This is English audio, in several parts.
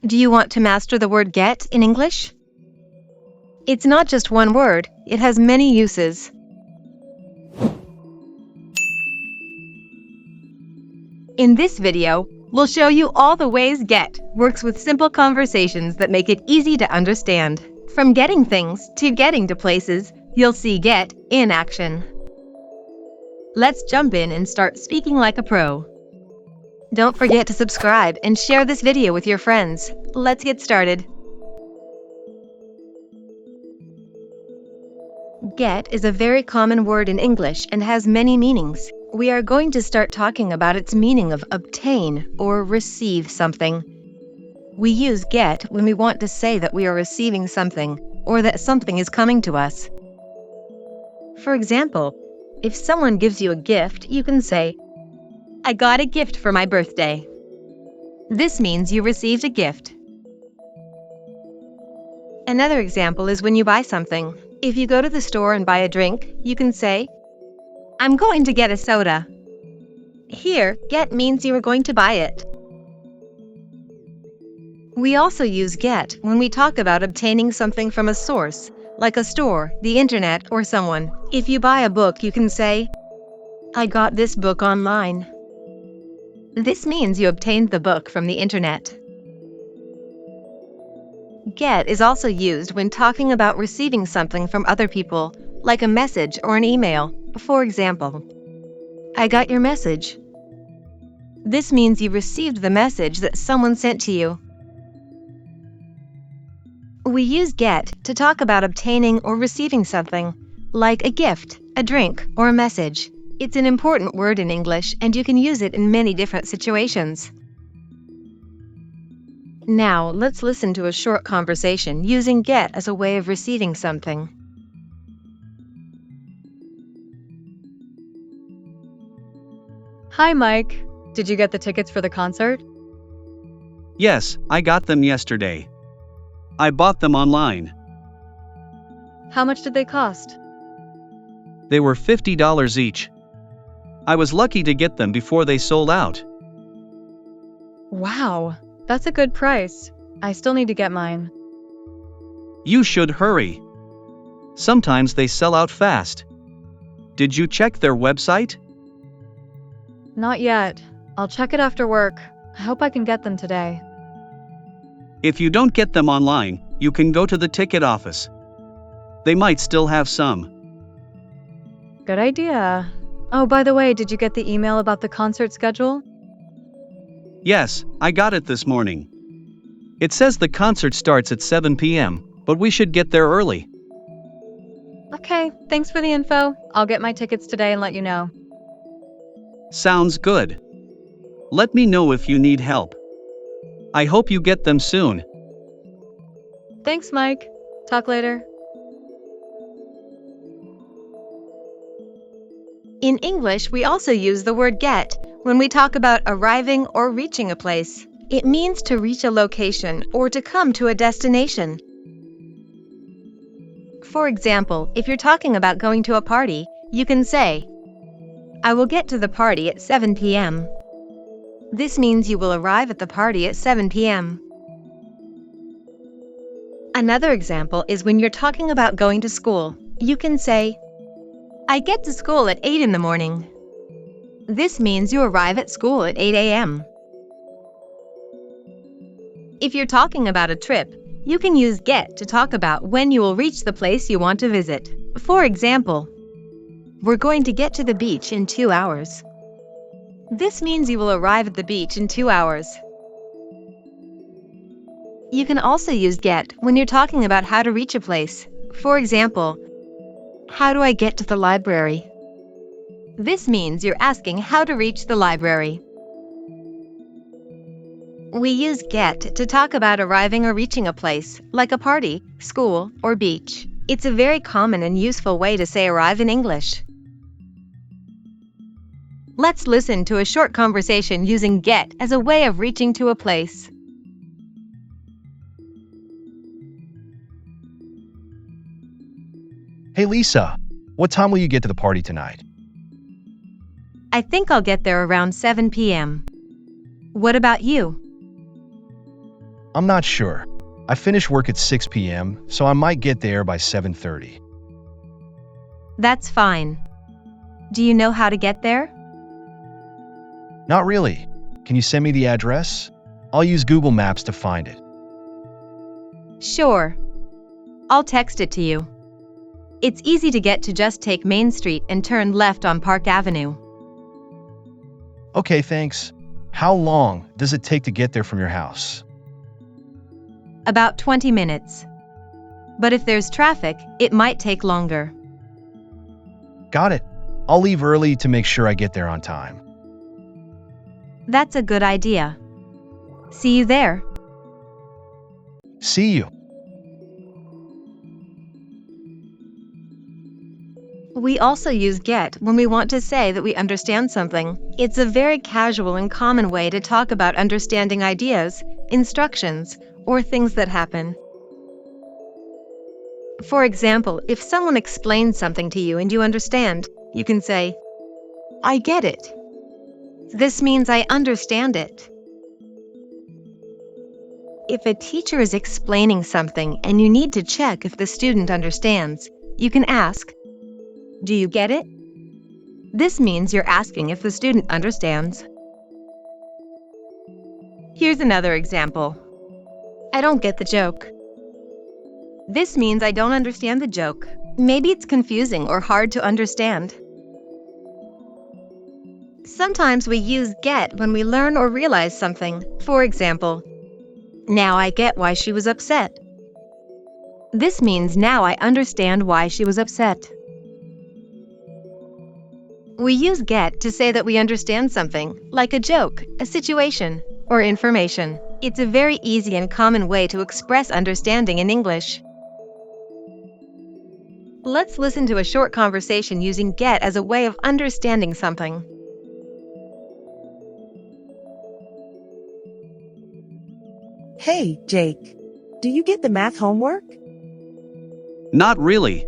Do you want to master the word get in English? It's not just one word, it has many uses. In this video, we'll show you all the ways get works with simple conversations that make it easy to understand. From getting things to getting to places, you'll see get in action. Let's jump in and start speaking like a pro. Don't forget to subscribe and share this video with your friends. Let's get started. Get is a very common word in English and has many meanings. We are going to start talking about its meaning of obtain or receive something. We use get when we want to say that we are receiving something or that something is coming to us. For example, if someone gives you a gift, you can say, "I got a gift for my birthday." This means you received a gift. Another example is when you buy something. If you go to the store and buy a drink, you can say, "I'm going to get a soda." Here, get means you are going to buy it. We also use get when we talk about obtaining something from a source, like a store, the internet, or someone. If you buy a book, you can say, "I got this book online." This means you obtained the book from the internet. Get is also used when talking about receiving something from other people, like a message or an email. For example, "I got your message." This means you received the message that someone sent to you. We use get to talk about obtaining or receiving something, like a gift, a drink, or a message. It's an important word in English, and you can use it in many different situations. Now, let's listen to a short conversation using get as a way of receiving something. Hi, Mike. Did you get the tickets for the concert? Yes, I got them yesterday. I bought them online. How much did they cost? They were $50 each. I was lucky to get them before they sold out. Wow, that's a good price. I still need to get mine. You should hurry. Sometimes they sell out fast. Did you check their website? Not yet. I'll check it after work. I hope I can get them today. If you don't get them online, you can go to the ticket office. They might still have some. Good idea. Oh, by the way, did you get the email about the concert schedule? Yes, I got it this morning. It says the concert starts at 7 p.m., but we should get there early. Okay, thanks for the info. I'll get my tickets today and let you know. Sounds good. Let me know if you need help. I hope you get them soon. Thanks, Mike. Talk later. In English, we also use the word get when we talk about arriving or reaching a place. It means to reach a location or to come to a destination. For example, if you're talking about going to a party, you can say, "I will get to the party at 7 p.m." This means you will arrive at the party at 7 p.m. Another example is when you're talking about going to school. You can say, "I get to school at 8 in the morning." This means you arrive at school at 8 a.m. If you're talking about a trip, you can use get to talk about when you will reach the place you want to visit. For example, "We're going to get to the beach in 2 hours." This means you will arrive at the beach in 2 hours. You can also use get when you're talking about how to reach a place. For example, "How do I get to the library?" This means you're asking how to reach the library. We use get to talk about arriving or reaching a place, like a party, school, or beach. It's a very common and useful way to say arrive in English. Let's listen to a short conversation using get as a way of reaching to a place. Hey Lisa, what time will you get to the party tonight? I think I'll get there around 7 p.m. What about you? I'm not sure. I finish work at 6 p.m., so I might get there by 7:30. That's fine. Do you know how to get there? Not really. Can you send me the address? I'll use Google Maps to find it. Sure. I'll text it to you. It's easy to get to, just take Main Street and turn left on Park Avenue. Okay, thanks. How long does it take to get there from your house? About 20 minutes. But if there's traffic, it might take longer. Got it. I'll leave early to make sure I get there on time. That's a good idea. See you there. See you. We also use get when we want to say that we understand something. It's a very casual and common way to talk about understanding ideas, instructions, or things that happen. For example, if someone explains something to you and you understand, you can say, I get it. This means I understand it. If a teacher is explaining something and you need to check if the student understands, you can ask, do you get it? This means you're asking if the student understands. Here's another example. I don't get the joke. This means I don't understand the joke. Maybe it's confusing or hard to understand. Sometimes we use get when we learn or realize something. For example, now I get why she was upset. This means now I understand why she was upset. We use get to say that we understand something, like a joke, a situation, or information. It's a very easy and common way to express understanding in English. Let's listen to a short conversation using get as a way of understanding something. Hey, Jake. Do you get the math homework? Not really.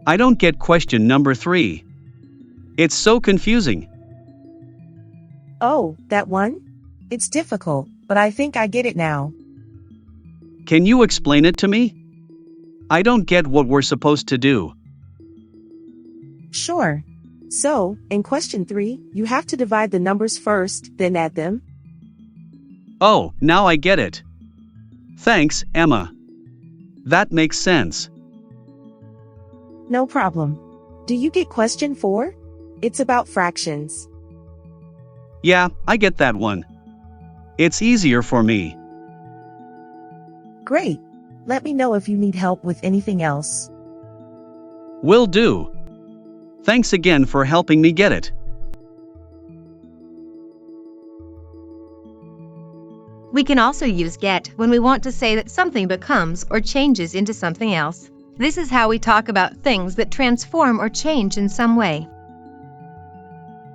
I don't get question number 3. It's so confusing. Oh, that one? It's difficult, but I think I get it now. Can you explain it to me? I don't get what we're supposed to do. Sure. So, in question 3, you have to divide the numbers first, then add them. Oh, now I get it. Thanks, Emma. That makes sense. No problem. Do you get question 4? It's about fractions. Yeah, I get that one. It's easier for me. Great. Let me know if you need help with anything else. Will do. Thanks again for helping me get it. We can also use get when we want to say that something becomes or changes into something else. This is how we talk about things that transform or change in some way.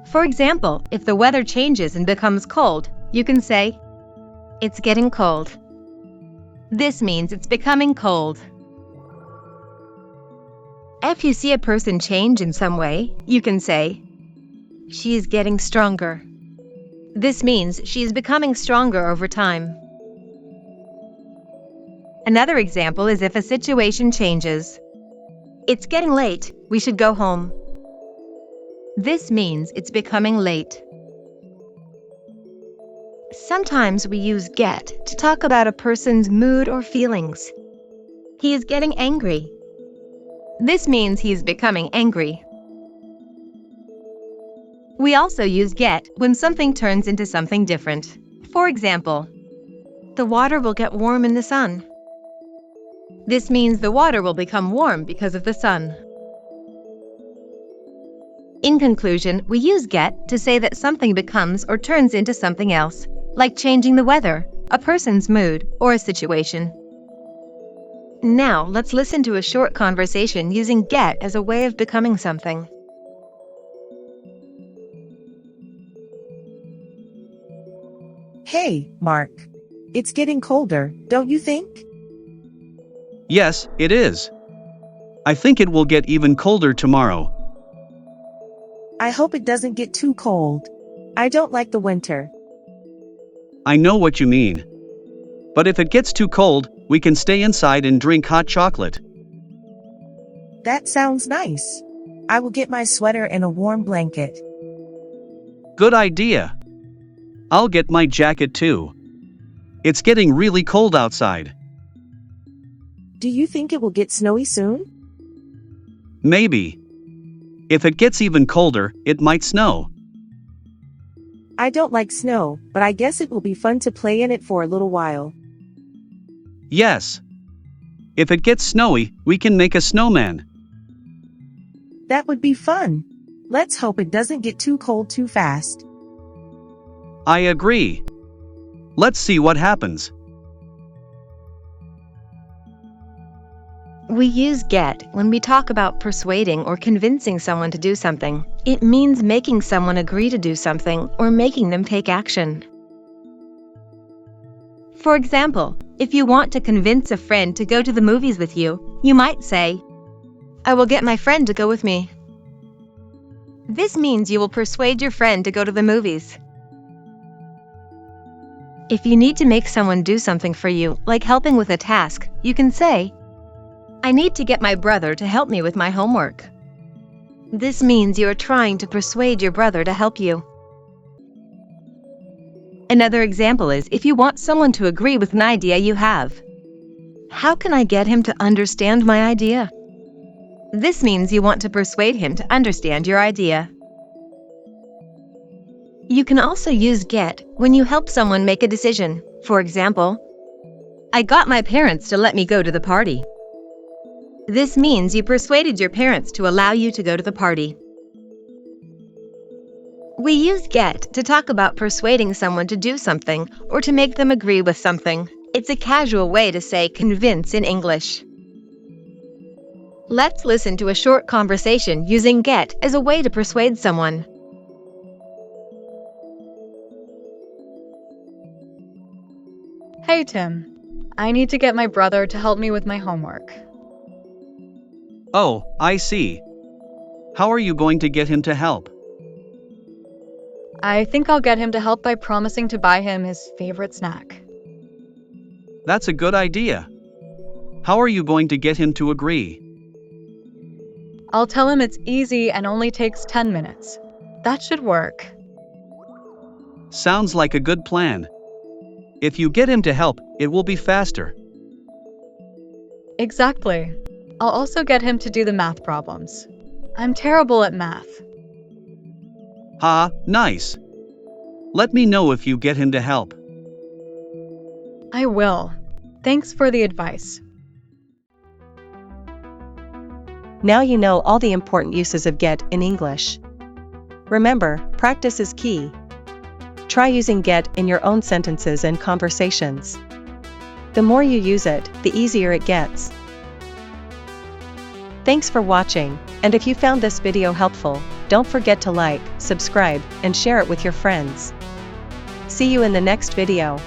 For example, if the weather changes and becomes cold, you can say, it's getting cold. This means it's becoming cold. If you see a person change in some way, you can say, she is getting stronger. This means she is becoming stronger over time. Another example is if a situation changes. It's getting late, we should go home. This means it's becoming late. Sometimes we use get to talk about a person's mood or feelings. He is getting angry. This means he is becoming angry. We also use get when something turns into something different. For example, the water will get warm in the sun. This means the water will become warm because of the sun. In conclusion, we use get to say that something becomes or turns into something else, like changing the weather, a person's mood, or a situation. Now, let's listen to a short conversation using get as a way of becoming something. Hey, Mark. It's getting colder, don't you think? Yes, it is. I think it will get even colder tomorrow. I hope it doesn't get too cold. I don't like the winter. I know what you mean. But if it gets too cold, we can stay inside and drink hot chocolate. That sounds nice. I will get my sweater and a warm blanket. Good idea. I'll get my jacket too. It's getting really cold outside. Do you think it will get snowy soon? Maybe. If it gets even colder, it might snow. I don't like snow, but I guess it will be fun to play in it for a little while. Yes. If it gets snowy, we can make a snowman. That would be fun. Let's hope it doesn't get too cold too fast. I agree. Let's see what happens. We use get when we talk about persuading or convincing someone to do something. It means making someone agree to do something or making them take action. For example, if you want to convince a friend to go to the movies with you, you might say, "I will get my friend to go with me." This means you will persuade your friend to go to the movies. If you need to make someone do something for you, like helping with a task, you can say, "I need to get my brother to help me with my homework." This means you are trying to persuade your brother to help you. Another example is if you want someone to agree with an idea you have. "How can I get him to understand my idea?" This means you want to persuade him to understand your idea. You can also use get when you help someone make a decision. For example, "I got my parents to let me go to the party." This means you persuaded your parents to allow you to go to the party. We use get to talk about persuading someone to do something or to make them agree with something. It's a casual way to say convince in English. Let's listen to a short conversation using get as a way to persuade someone. Hey Tim, I need to get my brother to help me with my homework. Oh, I see. How are you going to get him to help? I think I'll get him to help by promising to buy him his favorite snack. That's a good idea. How are you going to get him to agree? I'll tell him it's easy and only takes 10 minutes. That should work. Sounds like a good plan. If you get him to help, it will be faster. Exactly. I'll also get him to do the math problems. I'm terrible at math. Ha, nice. Let me know if you get him to help. I will. Thanks for the advice. Now you know all the important uses of get in English. Remember, practice is key. Try using get in your own sentences and conversations. The more you use it, the easier it gets. Thanks for watching, and if you found this video helpful, don't forget to like, subscribe, and share it with your friends. See you in the next video.